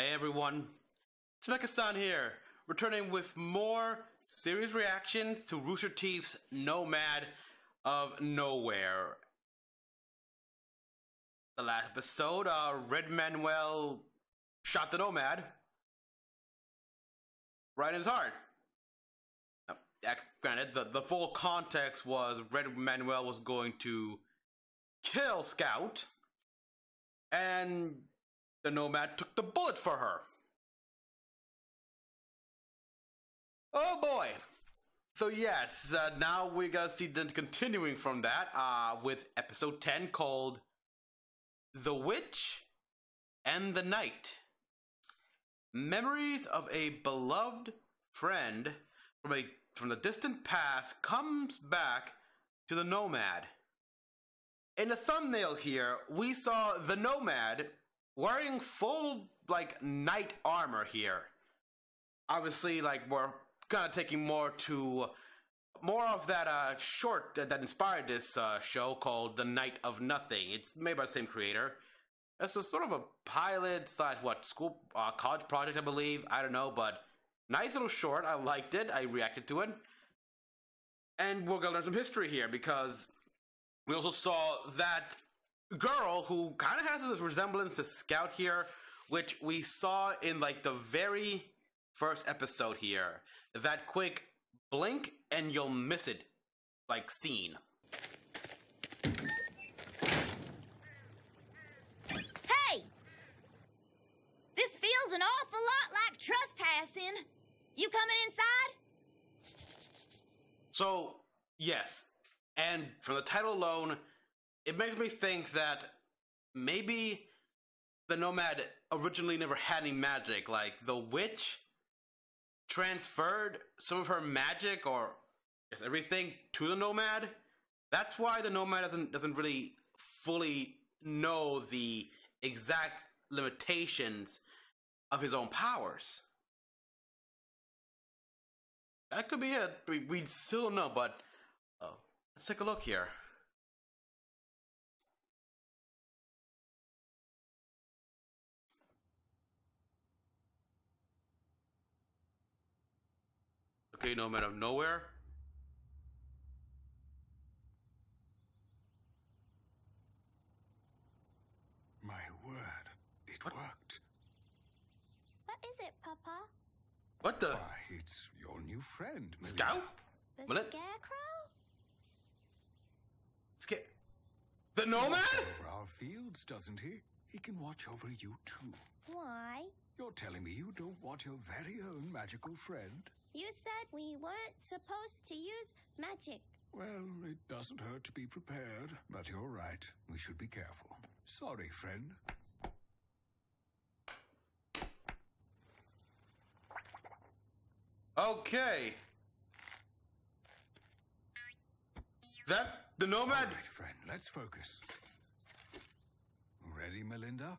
Hey everyone, it's Mecha-san here, returning with more series reactions to Rooster Teeth's Nomad of Nowhere. The last episode, Red Manuel shot the Nomad right in his heart. Granted, the full context was Red Manuel was going to kill Scout, and the Nomad took the bullet for her. Oh boy. So yes, now we gotta see them continuing from that with episode 10 called The Witch and the Night. Memories of a beloved friend from the distant past comes back to the Nomad. In the thumbnail here, we saw the Nomad wearing full, night armor here. Obviously, we're kind of taking more of that short that inspired this show called The Night of Nothing. It's made by the same creator. It's a sort of a pilot / school college project, I believe. I don't know, but nice little short. I liked it. I reacted to it. And we're gonna learn some history here because we also saw that girl who kind of has this resemblance to Scout here, which we saw in the very first episode here. That quick blink and you'll miss it scene. Hey! This feels an awful lot like trespassing. You coming inside? So, yes. And from the title alone, it makes me think that maybe the Nomad originally never had any magic. The witch transferred some of her magic, or everything, to the Nomad. That's why the Nomad doesn't really fully know the exact limitations of his own powers. That could be it. We still don't know, but let's take a look here. Okay, Nomad of Nowhere. My word, it worked. What is it, Papa? What the? Why, it's your new friend, Melinda. Scout? The Scarecrow? The Nomad? Over our fields, doesn't he? He can watch over you too. Why? You're telling me you don't want your very own magical friend? You said we weren't supposed to use magic. Well, it doesn't hurt to be prepared, but you're right. We should be careful. Sorry, friend. Okay. That the Nomad? All right, friend, let's focus. Ready, Melinda?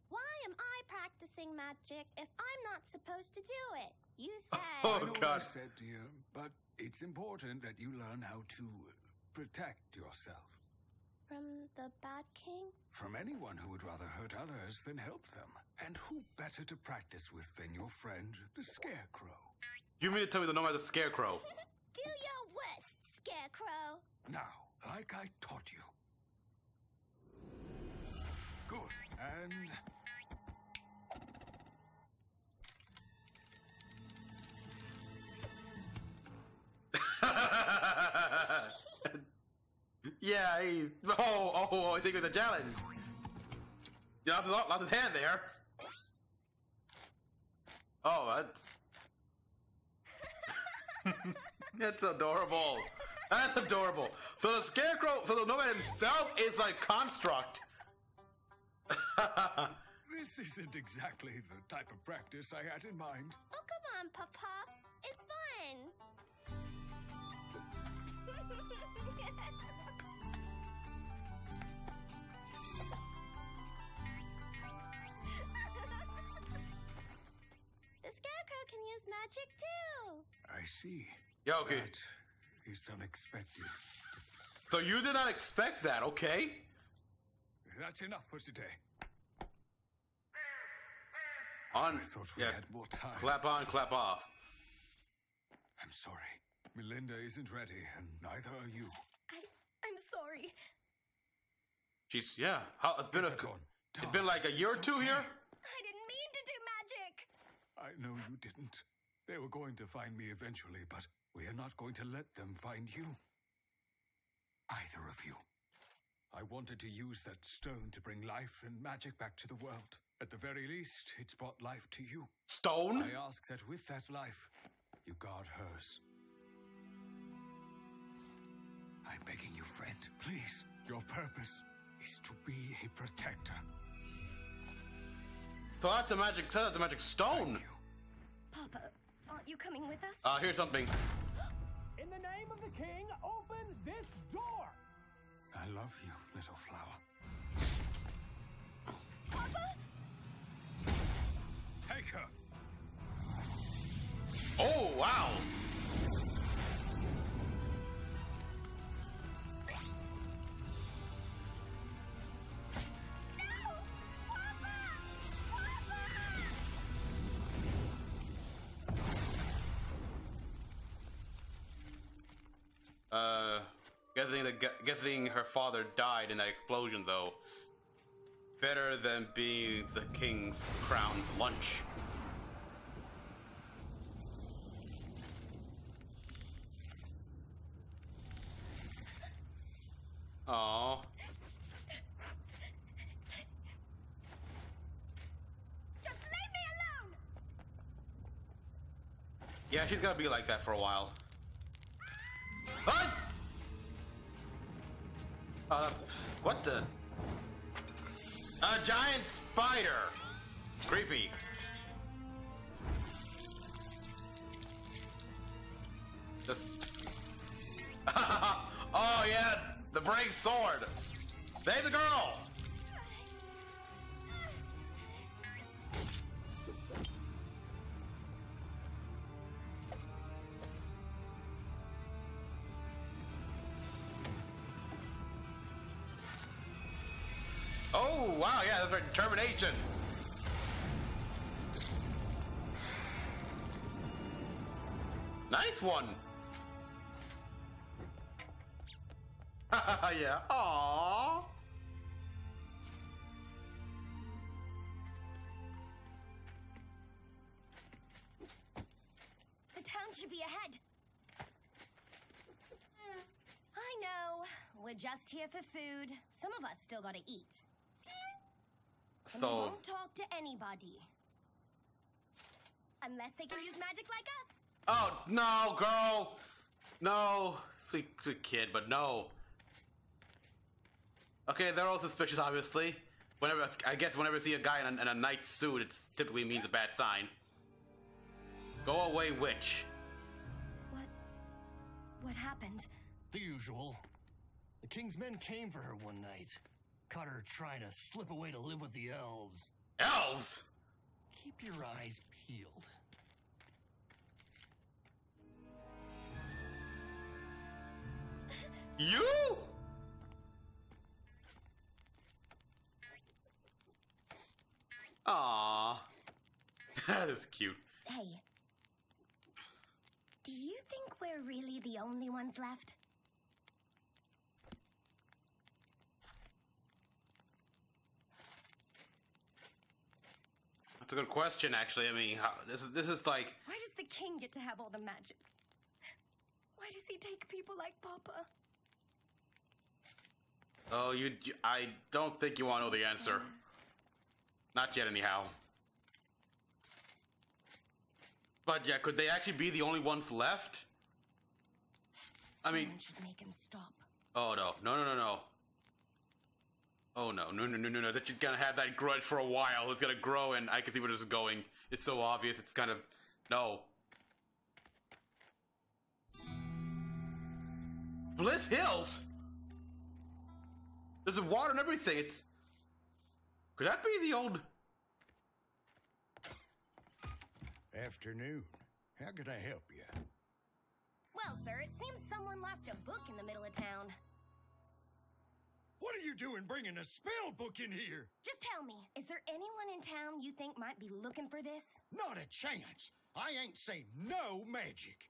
Why am I practicing magic if I'm not supposed to do it? You said... Oh, I know God. what I said, dear, but it's important that you learn how to protect yourself. From the Bad King? From anyone who would rather hurt others than help them. And who better to practice with than your friend, the Scarecrow? You mean to tell me the Nomad is a Scarecrow? Do your worst, Scarecrow. Now, like I taught you. Good. And... Yeah, he's... Oh, I think it's a challenge. You lost his hand there. Oh, that's... That's adorable. That's adorable. So the Scarecrow, so the Nomad himself is construct. this isn't exactly the type of practice I had in mind. Oh, come on, Papa. It's fun. The Scarecrow can use magic too. I see. Yeah, okay. That is unexpected. So you did not expect that, okay? That's enough for today. On. I thought we had more time. Clap on, clap off. I'm sorry. Melinda isn't ready, and neither are you. I'm sorry. She's it's been it's been like a year or two here. I didn't mean to do magic. I know you didn't. They were going to find me eventually, but we are not going to let them find you. Either of you. I wanted to use that stone to bring life and magic back to the world. At the very least, it's brought life to you. Stone? I ask that with that life, you guard hers. I'm begging you, friend, please. Your purpose is to be a protector. So that's a magic stone. Thank you. Papa, aren't you coming with us? Here's something. In the name of the king, open this door! I love you, little flower. Papa? Take her! Oh, wow. No! Papa! Papa! Guessing her father died in that explosion, though. Better than being the king's crowned lunch. Aww. Just leave me alone! Yeah, she's gonna be like that for a while. What? What the? A giant spider! Creepy. Just... Oh yeah, the brave sword! Save the girl! Oh, wow, yeah, that's her determination. Nice one. Yeah. Aww. The town should be ahead. I know. We're just here for food. Some of us still gotta eat. And we So, won't talk to anybody. Unless they can use magic like us. oh no, girl, no, sweet kid, but no. Okay, they're all suspicious, obviously. I guess whenever you see a guy in a knight's suit, it typically means a bad sign. Go away, witch. What happened? The usual. The king's men came for her one night. Caught her trying to slip away to live with the elves. Elves? Keep your eyes peeled. You? Aww. That is cute. Hey. Do you think we're really the only ones left? That's a good question, actually. I mean, this is like... Why does the king get to have all the magic? Why does he take people like Papa? Oh, I don't think you want to know the answer. Not yet, anyhow. But yeah, could they actually be the only ones left? I mean... Someone should make him stop. Oh, no. No. Oh, no. That she's gonna have that grudge for a while. It's gonna grow, and I can see where this is going. It's so obvious. It's kind of... No. Bliss Hills? There's water and everything. It's... Could that be the old... Afternoon. How could I help you? Well, sir, it seems someone lost a book in the middle of town. What are you doing bringing a spell book in here? Just tell me, is there anyone in town you think might be looking for this? Not a chance. I ain't say no magic.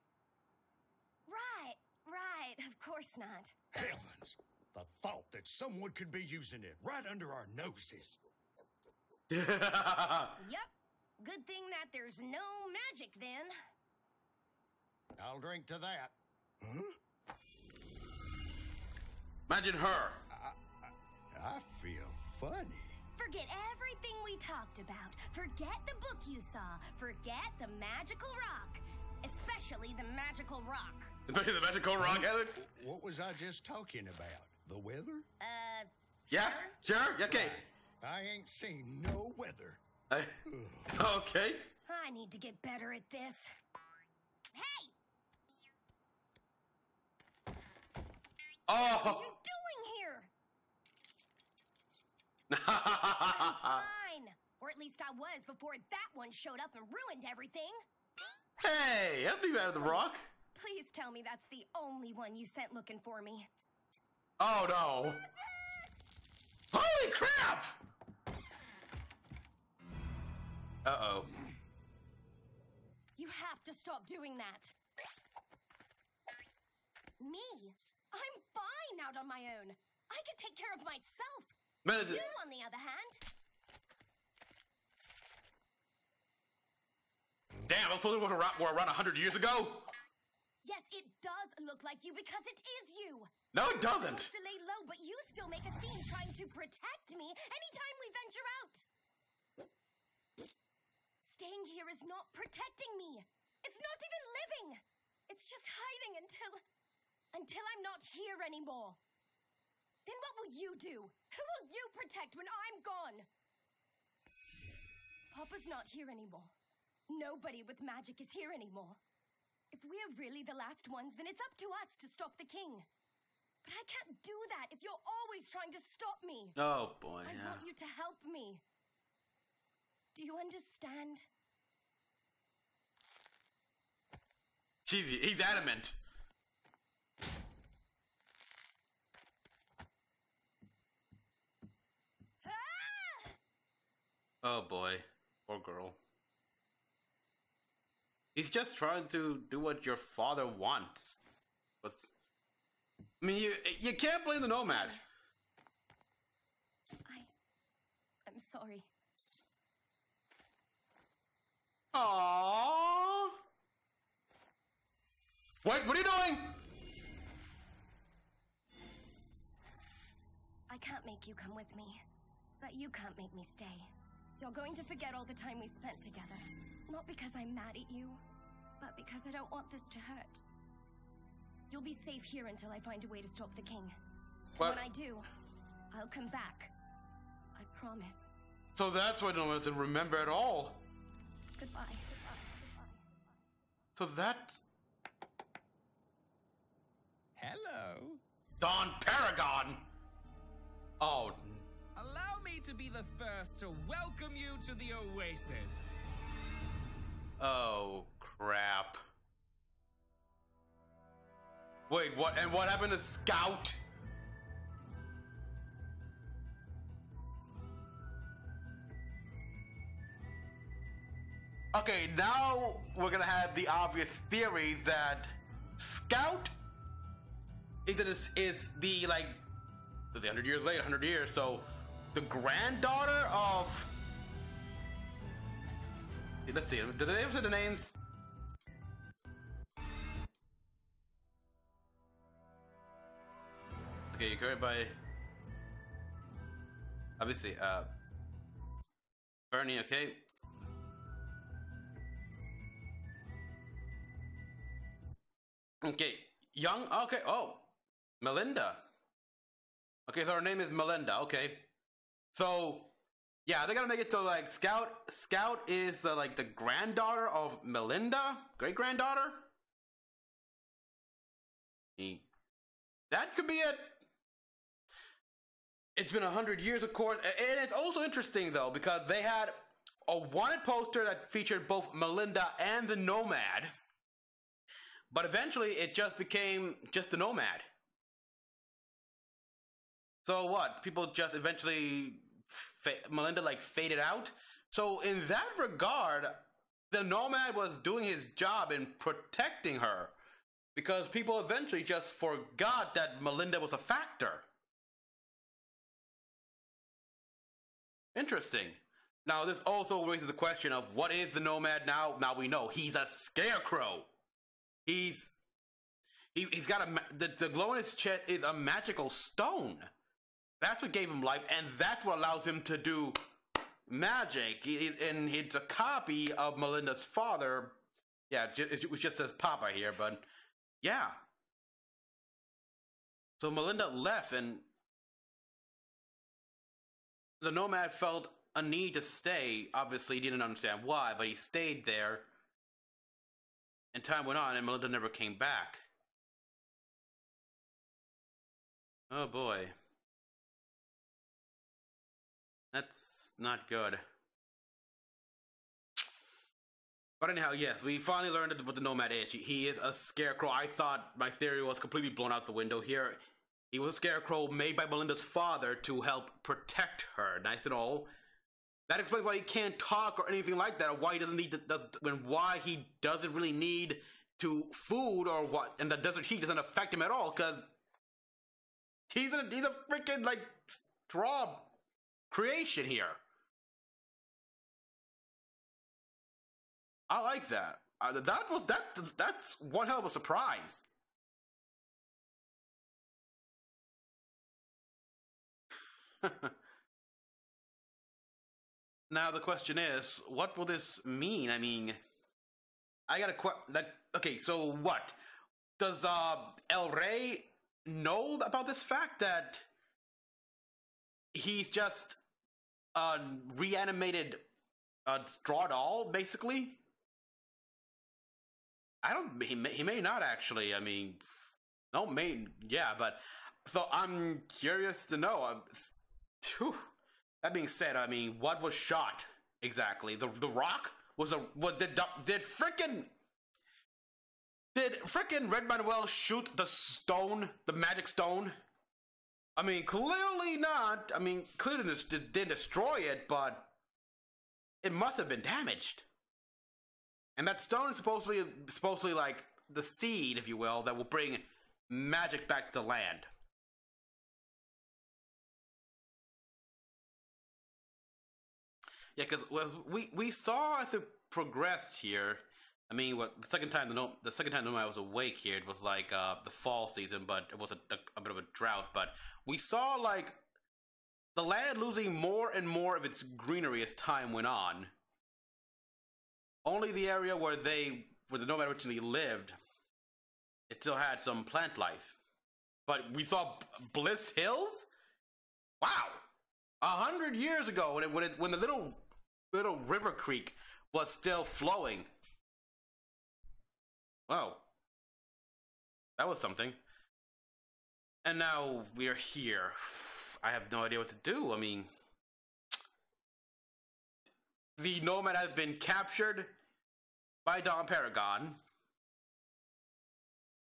Right, of course not. Heavens, the thought that someone could be using it right under our noses. Yep, good thing that there's no magic then. I'll drink to that. Huh? Imagine her. I feel funny. Forget everything we talked about. Forget the book you saw. Forget the magical rock. Especially the magical rock. Especially the magical rock. What was I just talking about? The weather? Yeah, sure, okay. I ain't seen no weather. Okay. I need to get better at this. Hey! Oh! What are you doing here? I'm fine. Or at least I was before that one showed up and ruined everything. Hey, help me out of the rock. Please tell me that's the only one you sent looking for me. Oh no. Holy crap! Uh-oh. You have to stop doing that. Me? I'm fine out on my own. I can take care of myself. Man, You, on the other hand, damn, I was supposed to were around 100 years ago? yes, it does look like you because it is you. No, it doesn't. I'm supposed to lay low, but you still make a scene trying to protect me anytime we venture out. Staying here is not protecting me. It's not even living. It's just hiding until I'm not here anymore. Then what will you do? Who will you protect when I'm gone? Papa's not here anymore. Nobody with magic is here anymore. If we're really the last ones, then it's up to us to stop the king. But I can't do that if you're always trying to stop me. Oh boy, I yeah. want you to help me. Do you understand? He's adamant. Ah! Oh boy, poor girl. He's just trying to do what your father wants. But I mean, you can't blame the Nomad. I'm sorry. Aww. What are you doing? I can't make you come with me, but you can't make me stay. You're going to forget all the time we spent together. Not because I'm mad at you, but because I don't want this to hurt. You'll be safe here until I find a way to stop the king. And What? when I do, I'll come back. I promise. So that's why Nomad doesn't remember at all. Goodbye. So that Hello. Don Paragon. Oh, Allow me to be the first to welcome you to the Oasis. oh crap. Wait, what? And what happened to Scout? Okay, now we're gonna have the obvious theory that Scout is the like the 100 years later, 100 years, so the granddaughter of. Let's see. Did they ever say the names? Okay, you go by. Obviously, Bernie. Okay. Okay, young. Okay. Oh, Melinda. Okay, so her name is Melinda. Okay, so yeah, they're gonna make it to like Scout. Scout is like the granddaughter of Melinda, great granddaughter. That could be it. It's been 100 years, of course, and it's also interesting though because they had a wanted poster that featured both Melinda and the Nomad, but eventually it just became just the Nomad. So what? People just eventually, Melinda like faded out. So in that regard, the Nomad was doing his job in protecting her, because people eventually just forgot that Melinda was a factor. Interesting. Now this also raises the question of what is the Nomad now? Now we know he's a Scarecrow. He's got the glow in his chest is a magical stone. That's what gave him life, and that's what allows him to do magic. And it's a copy of Melinda's father. Yeah, it just says Papa here, but yeah. So Melinda left, and the Nomad felt a need to stay. Obviously, he didn't understand why, but he stayed there. And time went on, and Melinda never came back. Oh boy. That's not good. But anyhow, yes, we finally learned what the Nomad is. He is a Scarecrow. I thought my theory was completely blown out the window here. He was a Scarecrow made by Melinda's father to help protect her. Nice and all. That explains why he can't talk or anything like that, or why he doesn't need to, why he doesn't really need to food, or what, and the desert heat doesn't affect him at all, because he's a freaking like straw creation here. I like that. That's one hell of a surprise. Now the question is, what will this mean? I mean, I got okay, so what? Does El Rey know about this fact that he's just a reanimated straw doll, basically? He may not actually. I mean, no, yeah, but so I'm curious to know. That being said, I mean, what was shot exactly? The rock was did frickin' Red Manuel shoot the stone, the magic stone? I mean, clearly not. I mean, clearly didn't destroy it, but it must have been damaged. And that stone is supposedly like the seed, if you will, that will bring magic back to land. Yeah, because we saw as it progressed here. I mean, the second time Nomad was awake here, it was like the fall season, but it was a bit of a drought. But we saw like the land losing more and more of its greenery as time went on. Only the area where the Nomad originally lived, it still had some plant life. But we saw Bliss Hills? Wow! 100 years ago, when the little river creek was still flowing. Wow. That was something. And now we're here. I have no idea what to do. I mean, the Nomad has been captured by Dom Paragon.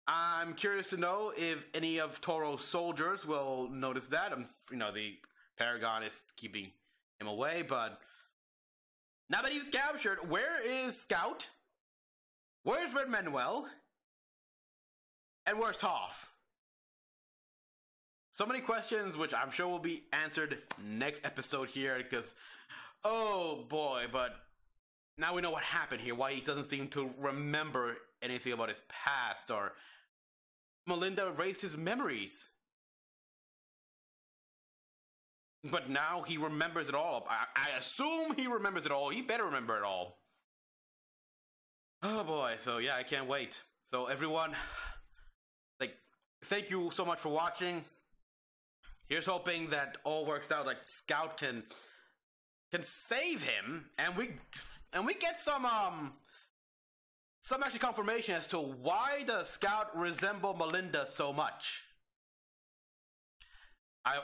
I'm curious to know if any of Toro's soldiers will notice that. The Paragon is keeping him away, but now that he's captured, where is Scout? Where's Red Manuel? And where's Toph? So many questions, which I'm sure will be answered next episode here, because, oh boy, but now we know what happened here, why he doesn't seem to remember anything about his past, or Melinda erased his memories. But now he remembers it all. I assume he remembers it all. He better remember it all. Oh boy, so yeah, I can't wait. So everyone, thank you so much for watching. Here's hoping that all works out, like Scout can save him, and we get some actually confirmation as to why does Scout resemble Melinda so much.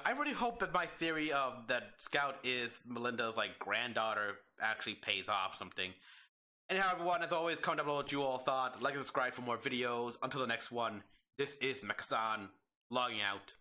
I really hope that my theory of that Scout is Melinda's like granddaughter actually pays off something. Anyhow, everyone, as always, comment down below what you all thought. Like and subscribe for more videos. Until the next one, this is Mecha-san, logging out.